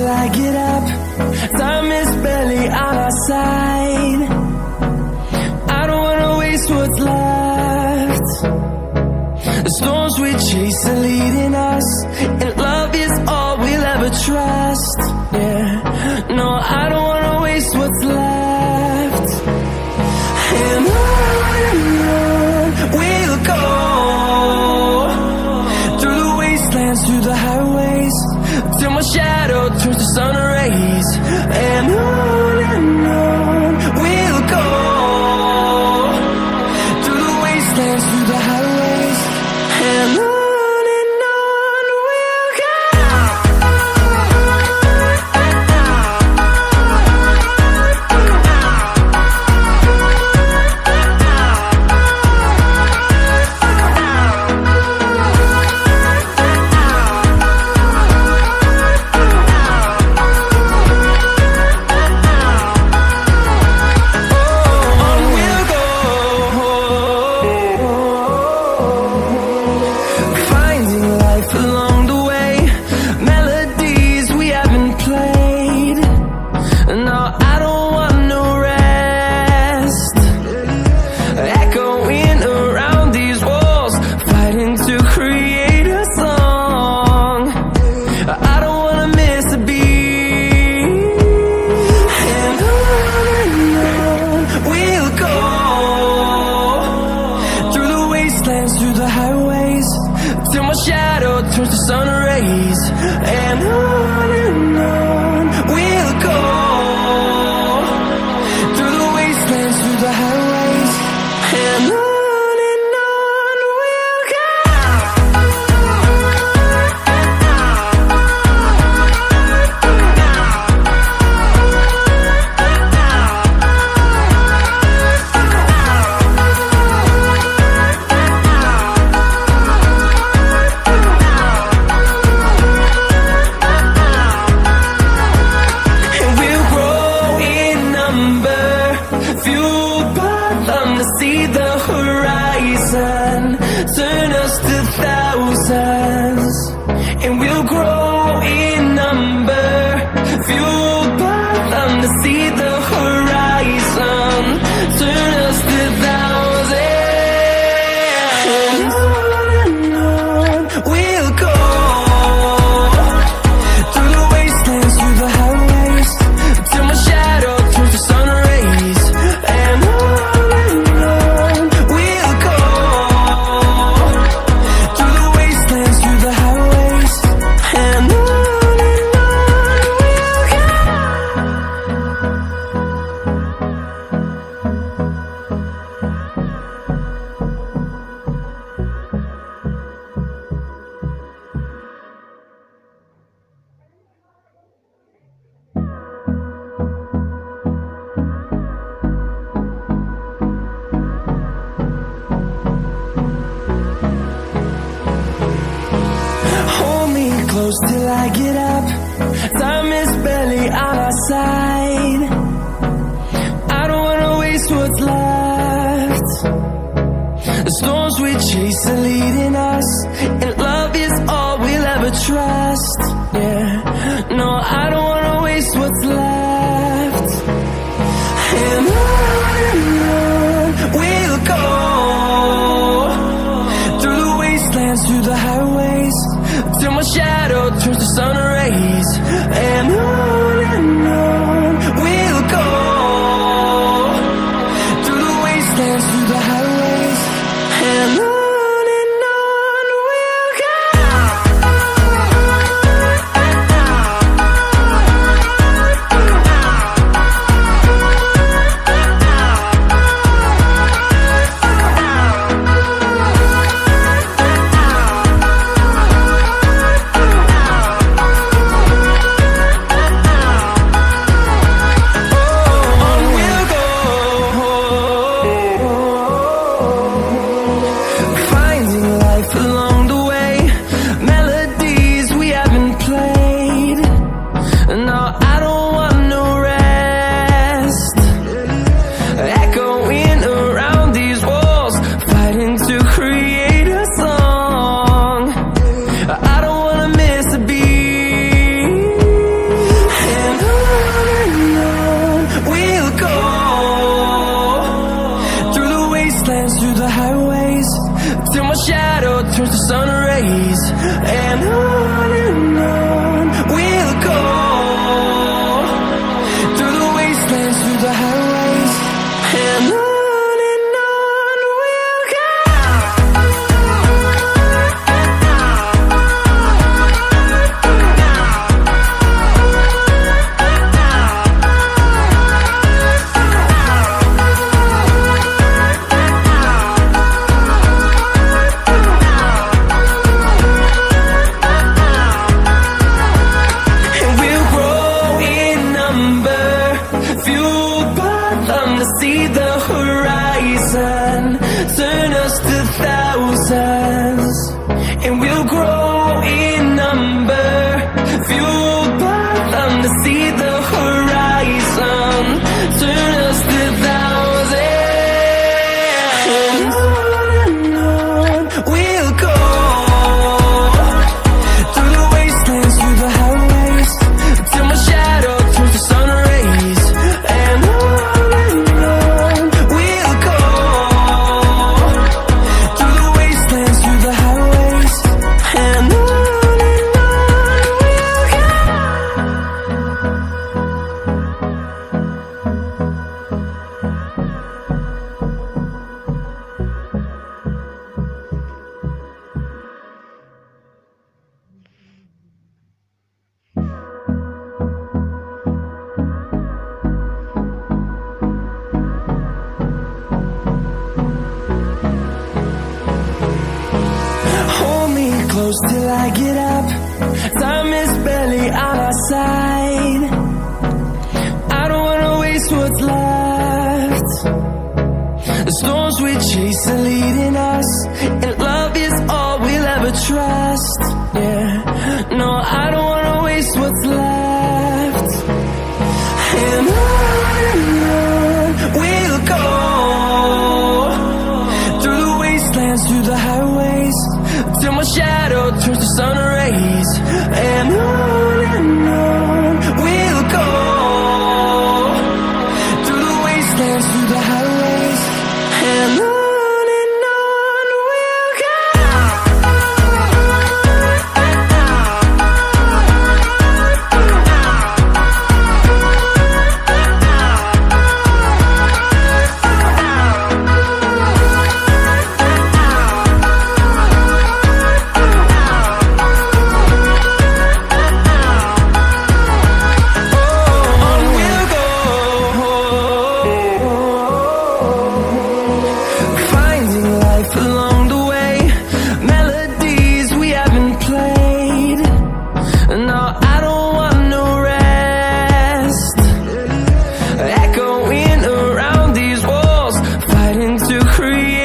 till I get up. Time is barely on our side. I don't wanna waste what's left. The storms we chase are leading us, and love is all we'll ever trust. Yeah, no, I don't wanna waste what's left. And on we'll go, through the wastelands, through the highways, till my shadow turns to sun rays. And on we'll go, through the wastelands, through the highways, and on we'll go. Through the highways, till my shadow turns to sun rays. And on we'll go, through the wastelands, through the highways, and on we'll go. See the horizon, turn us to thousands, and we'll grow in number, fueled by them to see the horizon, turn us to thousands. And on we'll go, through the wastelands, through the highways, till my shadow turns to sun rays. And close till I get up. Time is barely on our side. I don't wanna waste what's left. The storms we chase are leading us, and love is all we'll ever trust. Yeah, no, I don't wanna waste what's left. And on we'll go, through the wastelands, through the highways, till my shadow turns to sun rays. And on we'll go, through the wastelands, through the highways, and on we'll go. sun rays. And on we'll go, through the wastelands, through the highways. And on we'll go. See the horizon, turn us to thousands, and we'll grow in number, fueled by them to see the horizon, turn us to thousands. And on we'll go, through the wastelands, through the highways, till my shadow turns to sun rays. And close till I get up. Time is barely on our side. I don't wanna waste what's left. The storms we chase are leading us, and love is all we'll ever trust. Yeah, no, I don't wanna waste what's left. And on we'll go, through the wastelands, through the highways, till my shadow turns to sun rays. And on we'll go, through the wastelands, through the highways. And on we'll go. Create